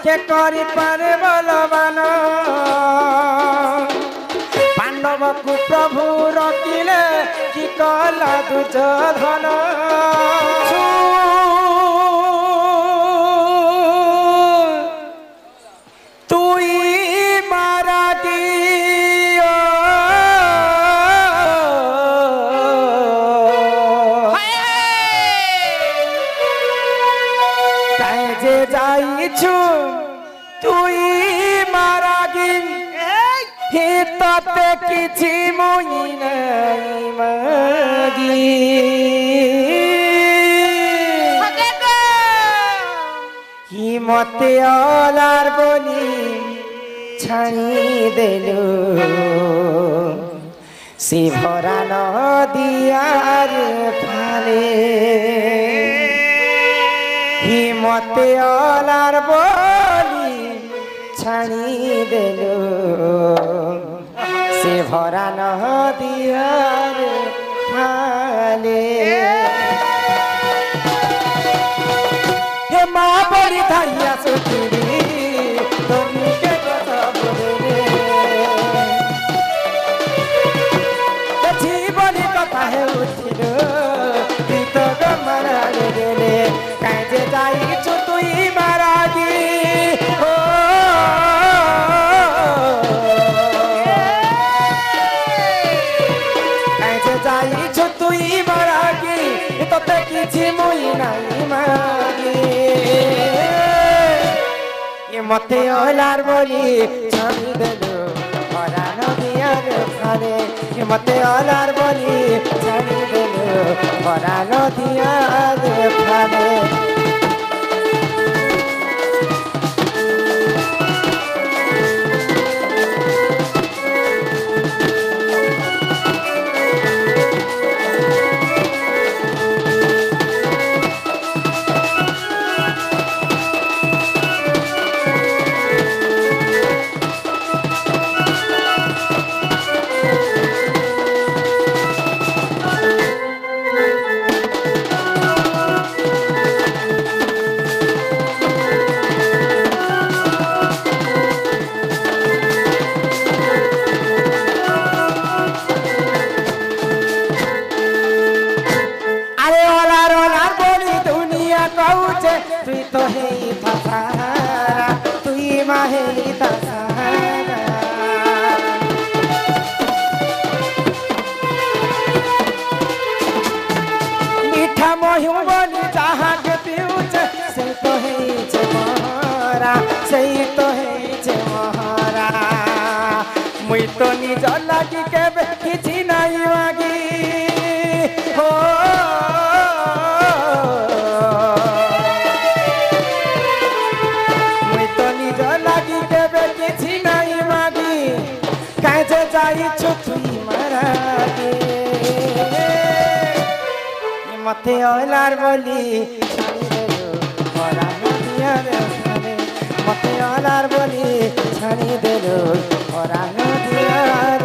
के करी पारे बलवान पांडव को प्रभु रखिले कि कला दुर्योधन तुई मारा दियो काहे जे जाइछु तुई मारा गिन हे तते किछि मुई नै मागी हि मते अलार बोली छाणी देलु से भरा नदियार फाले हि मते अलार बोली छाणी देलु से भरा नदियार फाले हे माँ बड़ी धारिया सुखी तुमी के कथा बोले जीवन कथा है उठिलो गीत गमरा गेले काजे जाई छु तुई मारागी हो काजे जाई छु तुई मारागी तते किछि मुई नाही मागी ये मते ओलार बोली छानी देलु भरा नदियार फाले ये मते ओलार बोली छानी देलु भरा नदियार फाले तुई तो है फसारा तुई माहे दसारा मीठा मोहि बोली जहाँ के पीऊच से तो है मोहरा सही तो है मोहरा मुई तो निज लगी के किछि नहीं मागी हो मते ओलार बोली मते ओलार बोली छानी देलु भरा नदियार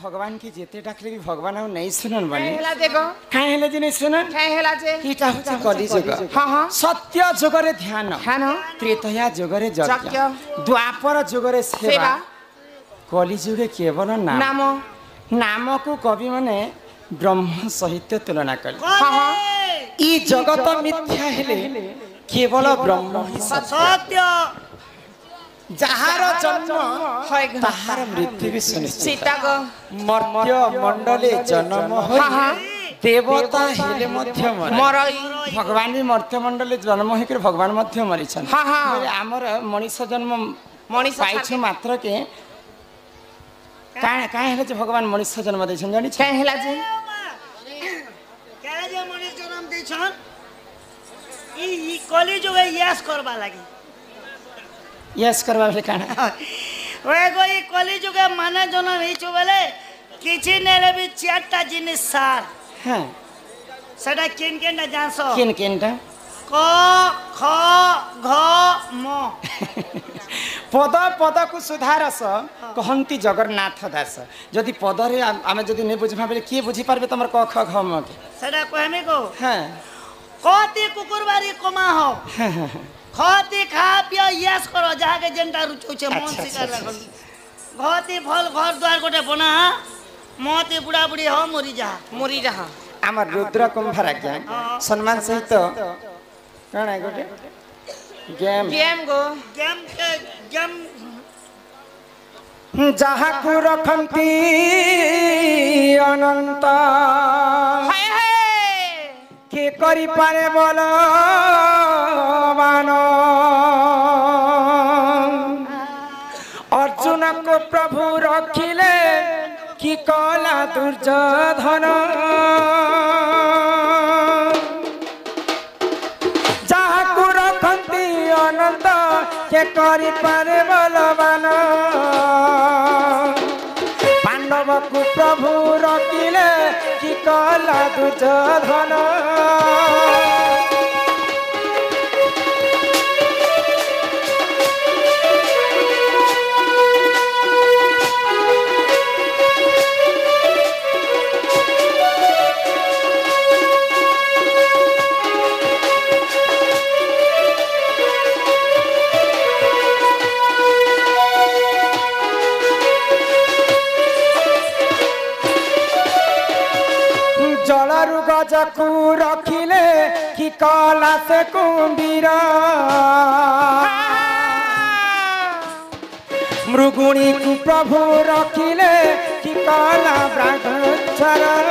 भगवान की जेते डाकले भी भगवान हम नहीं सुनन बने हेला देखो काहे हेले जे नहीं सुनन काहे हेला जे इटा होचे कली जुग हां हां सत्य जुगरे ध्यान ध्यान त्रेतया जुगरे यज्ञ द्वापर जुगरे सेवा कली जुगे केवल नाम नाम नाम को कवि माने ब्रह्म सहित तुलना कले हां हां ई जगत मिथ्या हेले केवल ब्रह्म ही सत्य যাহার জন্ম হয় গো তাহার মৃত্যু বি সুনিশ্চিত সীতা গো মর্ত্য মণ্ডলে জন্ম হই দেবতা হেলে মধ্য মরই ভগবান বি মর্ত্য মণ্ডলে জন্ম হইকি ভগবান মধ্য মরিছন হ্যাঁ হ্যাঁ আমার মଣିষ জন্ম মଣିষ পাইছু মাত্রকে কাঁ হেলে যে ভগবান মনিষ জন্ম দিয়েছেন জানিছ কাই হেলা যে কেন যে মনিষ জন্ম দিয়েছন ই কলি যুগে ইয়াস করবা লাগি ইয়েস করবা বলে কাଣା ওই গো ই কলি যুগে মানে জন্ম হইছো বলে কিছু নেলে বি চারটা জিনিস সার হ্যাঁ সেটা কিন কিনটা জানছ কেন কেনটা ক খ ঘ ম পদ পদকু সুধারস কহন্তি জগন্নাথ দাস যদি পদরে আমি যদি নে বুঝিবা বলে কি বুঝি পারবে তোমার ক খ ঘ ম কে সেটা কহমি গো হ্যাঁ কতি কুকুরবাড়ি কমা হ খতি খা পিয়া ইয়াস করো যাহাকে যেনটা রুচুছে মন আচ্ছা, শিকার আচ্ছা, রাখো ঘতি ফল ঘর দ্বার গোটে বনা মতি বুড়া বুড়ি হ মরি যা মরি যাহা আমার রুদ্র কুম্ভার আজ্ঞা সম্মান সহিত কাଣା গোটে গেম গেম গো গেম গেম যাহাকু রখন্তি অনন্ত হায় হায় কে করি পারে বল বান অর্জুনকে প্রভু রখিলে কি কলা দুর্যোধন যাহাকু রখন্তি অনন্ত কে করি পারে বলবান পাণ্ডবকু প্রভু রখিলে কি কলা দুর্যোধন জলরু গজকু রখিলে কি কলা সে কুম্ভীর মৃগুণীকু প্রভু রখিলে কি কলা ব্রাহ্মণেশ্বর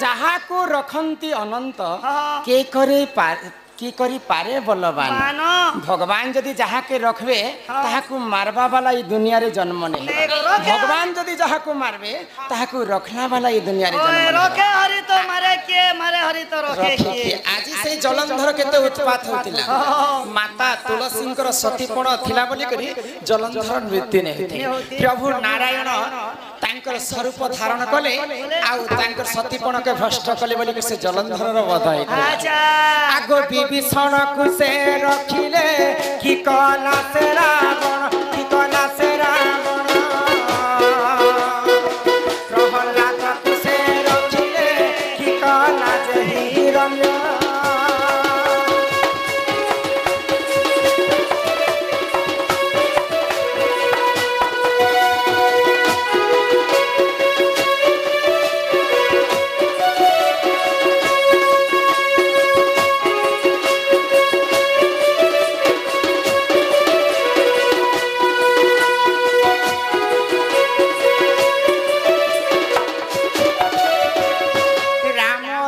যাহাকু রখন্তি অনন্ত কে করে কি করি পারে বলবান মান ভগবান যদি যাহাকে রখবে তাহাকু মারবা বালা এই দুনিয়ারে জন্ম নেই ভগবান যদি যাহাকু মারবে তাহাকু রখলা বালা এই দুনিয়ারে জন্ম নেই রখে হরি তো মারে কে মারে হরি তো রখে রখে কে কিଏ? ଆଜି ସେଇ ଜଳନ୍ଧର କେତେ ଉତ୍ପାତ ହଉଥିଲା ମାତା ତୁଳସୀଙ୍କର ସତୀପଣ ଥିଲା ବୋଲି କରି ଜଳନ୍ଧର ମୃତ୍ୟୁ ନେଇଥିଲେ ପ୍ରଭୁ ନାରାୟଣ ତାଙ୍କର ସ୍ୱରୂପ ଧାରଣ କଲେ ଆଉ ତାଙ୍କର ସତୀପଣକେ ଭ୍ରଷ୍ଟ କଲେ ବୋଲି ସେ ଜଳନ୍ଧରର ବଧ ହେଇଥିଲା আচ্ছা ଆଗ ବିଭୀଷଣକୁ ସେ ରଖିଲେ କି କଲା ସେ ରାବଣ କି କଲା ସେ ରାବଣ ପ୍ରହ୍ଲାଦକୁ ସେ ରଖିଲେ କି କଲା ଯେ ହିରଣ୍ୟ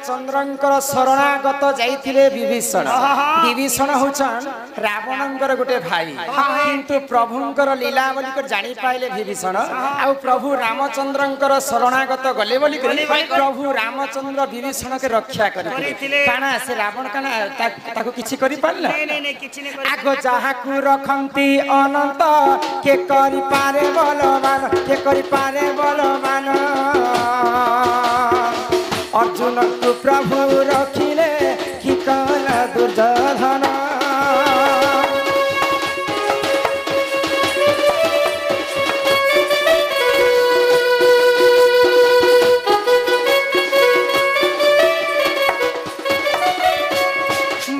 ରାମଚନ୍ଦ୍ରଙ୍କର ଶରଣାଗତ ଯାଇଥିଲେ ବିଭୀଷଣ ବିଭୀଷଣ ହଉଛନ୍ ରାବଣଙ୍କର ଗୋଟେ ଭାଇ କିନ୍ତୁ ପ୍ରଭୁଙ୍କର ଲୀଳା ବୋଲି ଜାଣି ପାଇଲେ ବିଭୀଷଣ ଆଉ ପ୍ରଭୁ ରାମଚନ୍ଦ୍ରଙ୍କର ଶରଣାଗତ ଗଲେ ବୋଲି ପ୍ରଭୁ ରାମଚନ୍ଦ୍ର ବିଭୀଷଣକେ ରକ୍ଷା କରିଥିଲେ କାଣା ସେ ରାବଣ କାଣା ତାକୁ କିଛି କରିପାରିଲା କିଛି নে ଆଗ ଯାହାକୁ ରଖନ୍ତି ଅନନ୍ତ କେ କରିପାରେ ବଲବାନ କେ କରିପାରେ ବଲବାନ अर्जुनकु प्रभु रखिले कि कला दुर्योधन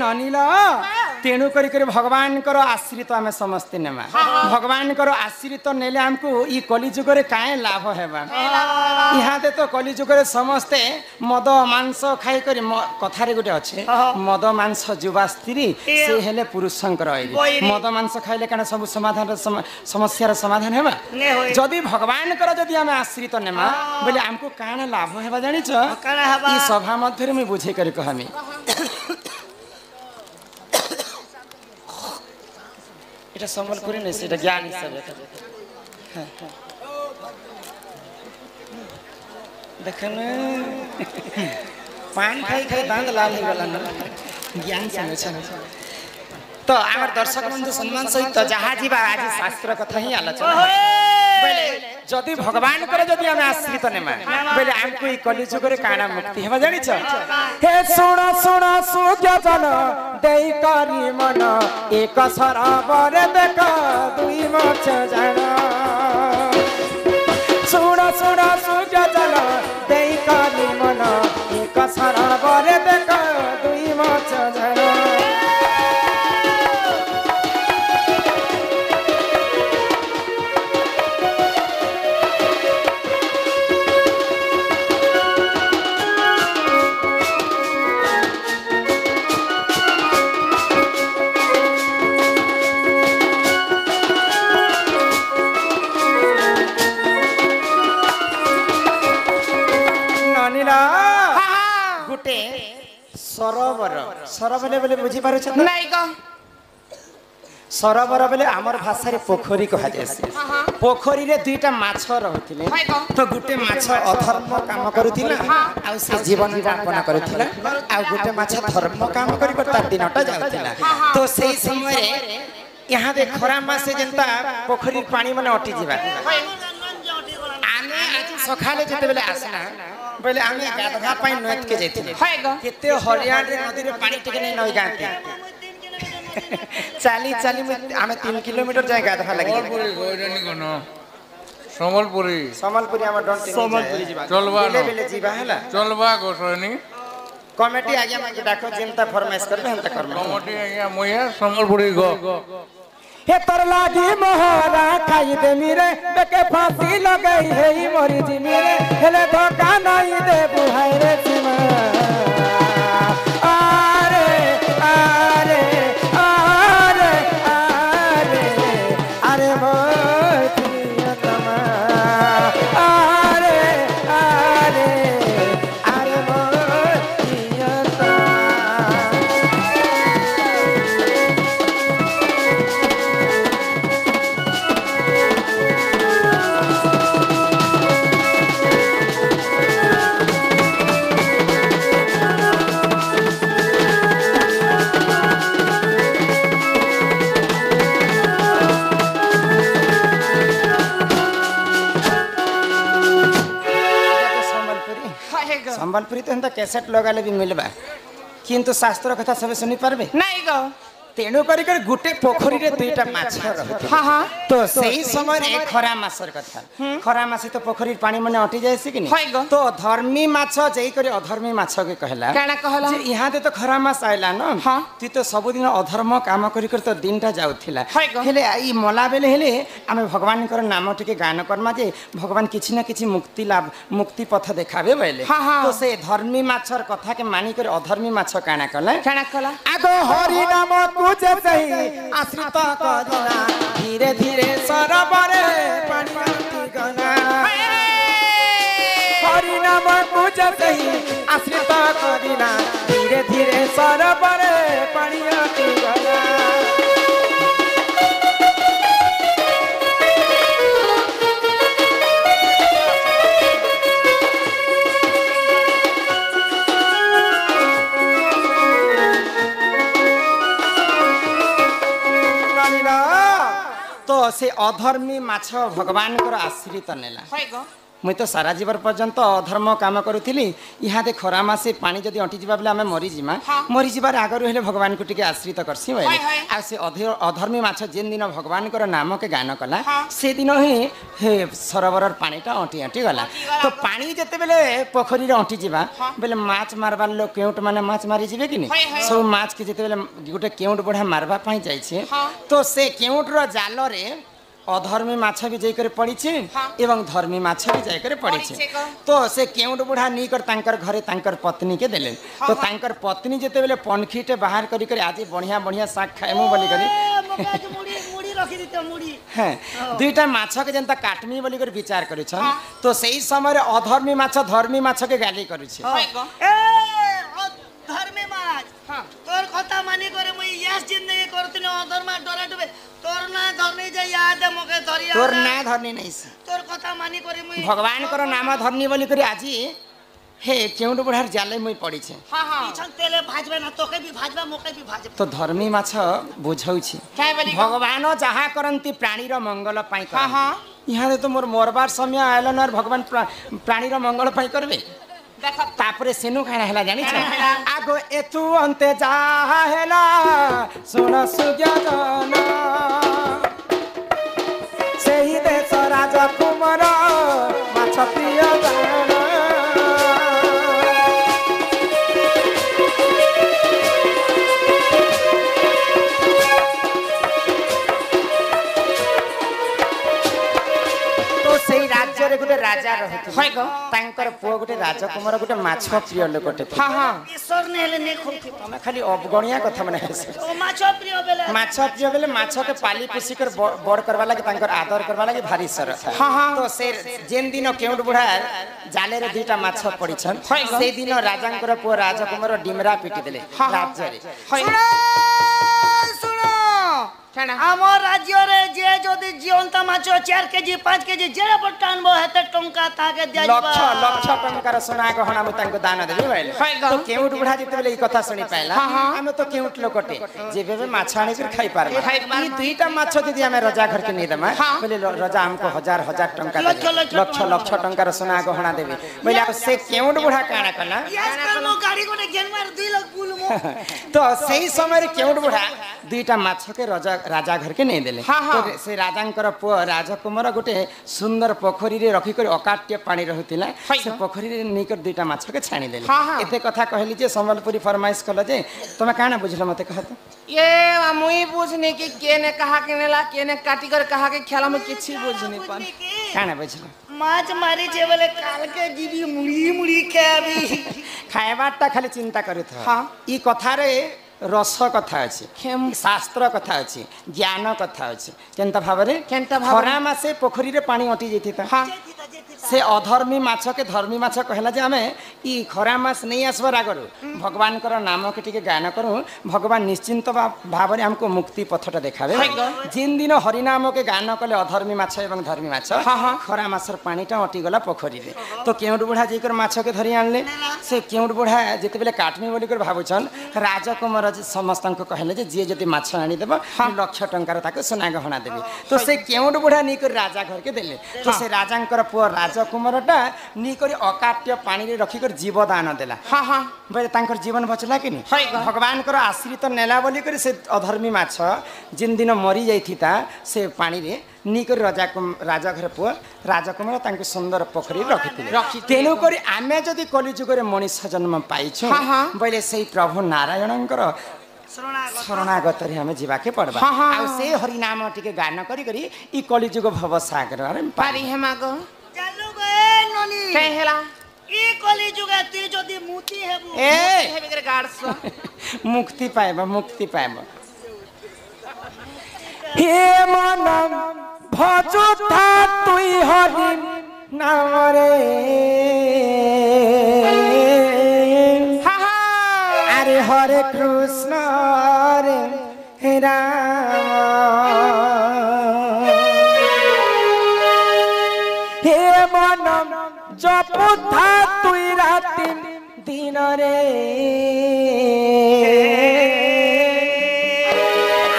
ननिला तेणु करी भगवान कर आश्रित आम समस्ते नेमा भगवान कर आश्रित नेले आमको ई कलिजुग रे काहे लाभ हेबा यहाँ दे तो कलिजुग रे समस्ते मद मांस खाई करी कथारे गुटे अच्छे मद मांस जुवा स्त्री से हेले पुरुषंकर आइले मद मांस खाइले काना सब समाधान समस्यार समाधान हेबा जदि भगवान कर जदि आम आश्रित नेमा बोले आमको काहे लाभ हेबा जानि छ ई सभा मध्य में बुझे करी कहमी এটা সম্বলপুরি নেই সেটা জ্ঞান হিসাবে দেখেন পান খাই খাই দাঁত লাল হয়ে গেল জ্ঞান শুনেছেন তো আমার দর্শক বন্ধু সম্মান সহিত যাহা যা আজ শাস্ত্র কথা হি আলোচনা বলে যদি ভগবান করে যদি আমি আশ্রিত নেমা বলে আমকো এই কলিযুগরে কানা মুক্তি হেবা জানিছ হে শুণ শুণ সুজ্ঞ জন দেই করি মন এক সরবরে দেখ দুই মছ জান শুণ শুণ সুজ্ঞ জন দেই করি মন এক সরবরে দেখ দুই মছ জান गुटे सरोवर सरोवर बोले बुझी पारुछ नहीं को सरोवर बोले आमर भाषा रे पोखरी कहा जायसी पोखरी रे दुईटा माछ रहथिले तो गुटे माछ अधर्म काम करूथिला आ से जीवन यापन करूथिला आ गुटे माछ धर्म काम करी पर तार दिनटा जाउथिला तो सेही समय रे यहाँ दे खरा मासे जनता पोखरी पानी माने अटि जीवा आने आज सखाले जते बेले आसना बोले आमे गाधगा पाई नोत के जैथिले केते हरियाण रे नदी रे पानी टिके नै नई गांती चाली चाली में आमे 3 किलोमीटर जाय गाधगा लागि सम्बलपुरी सम्बलपुरी आमे डंटी सम्बलपुरी जीवा चलबा बेले बेले जीवा हला चलबा गोसनी कमिटी आज्ञा माके डाको चिंता फरमाइश करबे हम त करबे कमिटी आज्ञा मोया सम्बलपुरी गो हे तर लागी मोहरा खाई दे मेरे बेके फांसी लगई है मोरी जी मेरे हेले धोखा नहीं दे बुहाई रे सीमा आरे आरे आरे आरे अरे मोतिया तमा आरे आरे अरे मोतिया तमा संबलपुरी तो हम कैसेट लगाले भी मिलबा किंतु शास्त्र कथा सब सुनी पारबे नहीं गो तेणु करी गुटे पोखरी रे दुईटा माछ रहथि हाँ हाँ तो सही समय रे खरा मासर कथा खरा मासे तो पोखरी पानी माने अटि जायसी कि हाय गो तो धर्मी माछ जई करी अधर्मी माछ के कहला काना कहला जे यहाँ दे तो खरा मास आइला न हाँ तू तो सब दिन अधर्म काम करी तो दिनटा जाउथिला हाय गो हेले ई मला बेले हेले आमे भगवान कर नाम टिके गान करमा जे भगवान किछि ना किछि मुक्ति लाभ मुक्ति पथ देखाबे बेले हाँ हाँ तो से धर्मी माछर कथा के मानी कर अधर्मी माछ काना कला आगो हरि नाम तुझे सही आश्रित कदिना धीरे धीरे सरबरे पानी गना हरि नाम तुझे सही आश्रित कदिना धीरे धीरे सरबरे पानी गना तो से अधर्मी माछ भगवान को आश्रित नेला मुई तो सारा जीवन पर्यंत अधर्म काम करूली इहादे खरा मासे पानी जदि अंटी जा बेले आम मरीजिमा मरीजार आगर हेले भगवान को टिके आश्रित करसी हाय, हाय। आ से अधर्मी माछ जेन दिन भगवान को नाम के गान कला से दिन ही हे सरोवर पानीटा अंटी अंटी गला तो पानी जिते बेले पोखरी अंटी जा बेले माछ मारबार लोग केउट माने माछ मारी जीवे कि हाय, हाय। सब माछ के जिते बेले गोटे केउट बढ़िया मारबा पाई जाइछे तो से केउट रो जाल रे अधर्मी माछ भी जाकर पड़ी एवं धर्मी माछ भी जाकर पड़ी तो से केउट बुढ़ा नी कर तांकर घरे तांकर पत्नी के देले तो तांकर पत्नी जेते बेले पनखीटे बाहर करी कर आज बढ़िया बढ़िया साग खाएमु बोली करी मुड़ी रखी दीते मुड़ी हैं दुईटा माछ के जनता काटमी बोली कर विचार करी तो सही समय रे अधर्मी माछ धर्मी माछ के गाली करू धर्मे माछ तोर कथा मानी करे मुई यास जिंदगी करतने अधर्मा डरा डुबे तोर ना धरनी जे याद मके धरिया तोर ना धरनी नहीं तोर कथा मानी करे मुई भगवान कर नाम धरनी बोली करी आजी हे केउट बुढ़ार जाले मुई पड़ी छे पीछन तेले भाजबे ना तोके भी भाजबा मोके भी भाजबे तो धर्मी माछ बुझौछि काय बोली भगवान जहाँ करती प्राणीर मंगल पाई यहाँ तो मोर मरबार समय आयल न भगवान प्राणीर मंगल पाई करबे तापरे सेनु खाना हैला जानी छ आगो एतु अंते जा हैला सुन सुज्ञान सेही देश राजा कुमार माछ प्रिय जान सेही राज्य रे गुटे राजा रहथि हाय गो तांकर पुओ गुटे राजकुमार गुटे माछ प्रिय लोकटे ईश्वर ने हेले ने खोलथि तमे खाली अवगणिया कथा माने हेसे ओ माछ प्रिय बेले माछ प्रिय बेले माछ के पाली पोसी कर बड़ करवा लागे तांकर आदर करवा लागे भारी सर तो से जेन दिन केउट बुढ़ा जाले रे दुईटा माछ पड़ीछन से दिन राजांकर पुओ राजकुमार डिमरा पिटी देले राज्य रे सुनो आमर राज्य रे जे जदि जीवंता माछ 4 केजी 5 केजी जेरा पर टानबो हेते टंका ताके दिया लक्ष लक्ष टंकार सोना गहना मु तांको दान देबे बैले तो केउट बुढ़ा जिते बेले ई कथा सुनी पाइला हम तो केउट लोकटे जेबे बे माछ आनी कर खाई पारबा ई दुईटा माछ यदि हम रजा घर के नै दमा बोले रजा हमको हजार हजार टंका लक्ष लक्ष टंकार सोना गहना देबे बोले से केउट बुढ़ा काना कला आजकल मो गाड़ी कोने गेन मार 2 लाख बुल मो तो सही समय रे केउट बुढ़ा दुईटा माछ के राजा घर के नहीं देले तो से राजांकर पुओ राजकुमार गोटे सुंदर पोखरी रे रखी कर अकाट्य पानी रहतिला से पोखरी रे निकर दुईटा माछ के छाणी देले एते कथा कहली जे संबलपुरी फरमाइश कल जे तमे काना बुझलो मते कहत ये मुई बुझने की केने कहा के नेला केने काटी कर कहा के खेला में किछि बुझनी पर काना बुझलो माछ मारी जे बोले काल के जीवी मुड़ी मुड़ी के अभी खाएबाटा खाली चिंता करित ई कथा रे रस कथा अच्छे शास्त्र कथा अच्छे ज्ञान कथा अच्छे केनता भाबरे खरा मासे पोखरी रे पानी अटी जाइथिता से अधर्मी माछ के धर्मी माछ कहला जे हमें ई खरा मास नहीं आसबार आगरु भगवान कर नाम के टिके गान करूँ भगवान निश्चिंत भाव में हमको मुक्ति पथटा देखाबे जिन दिन हरिनाम के गान कले अधर्मी माछ एवं धर्मी माछ खरा मासर पानीटा अटी गला पोखरी रे तो केउट बुढ़ा जेकर माछ के धरि आनले से केउट बुढ़ा जेते बेले काटमी बोली कर भाबुछन राजकुमार समस्त को कहले जे जे जति माछ आनी देबो लक्ष टंकार ताके सोना गहना देबे तो से केउट बुढ़ा नी कर राजा घर के देले तो से राजांकर पुओ राजकुमारटा नी करी अकाट्य पानी रे रखी कर जीवदान देला बे तांकर जीवन बचला कि नहीं भगवान कर आश्रित नेला बोली कर से अधर्मी माछ जिन दिन मरी जाइथिता से पानी रे नी कर राजा घर पुओ राजकुमार तांके सुंदर पोखरी रखिथिले तेनु करी आमे जदी कलिजुग रे मनुष्य जन्म पाइछु बले सेही प्रभु नारायणंकर शरणागत रे हमें जीवाके पड़बा आ से हरि नाम टिके गान करी करी ई कलिजुग भव सागर रे पारी हेमागो चालू गए ननी कहेला ई कलिजुग ती जदी मुक्ति हेबु हेबे करे गाडसो मुक्ति पाएबा हे मन भजुथा तुई हरि नाम रे अरे हरे कृष्ण रे राम हे मन जपुथा तुई राति दिन रे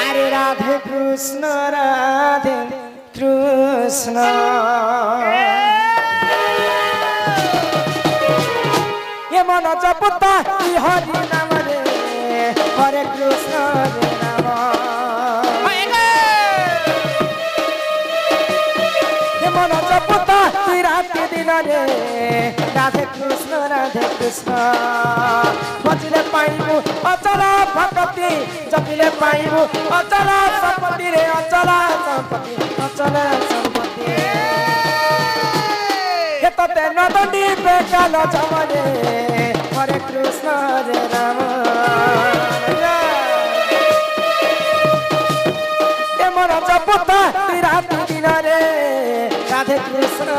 अरे राधे कृष्ण মন জপুতা কি হরি নাম রে হরে কৃষ্ণ রে নাম মন জপুতা তুই রাতি দিন রে রাধে কৃষ্ণ বজিলে পাইবু অচল ভক্তি জপিলে পাইবু অচল সম্পত্তি রে অচল সম্পত্তি হেততে নদী বেকাল জমরে হরে কৃষ্ণ রে রাম এমন জপুতা তুই রাতি দিন রে রাধে কৃষ্ণ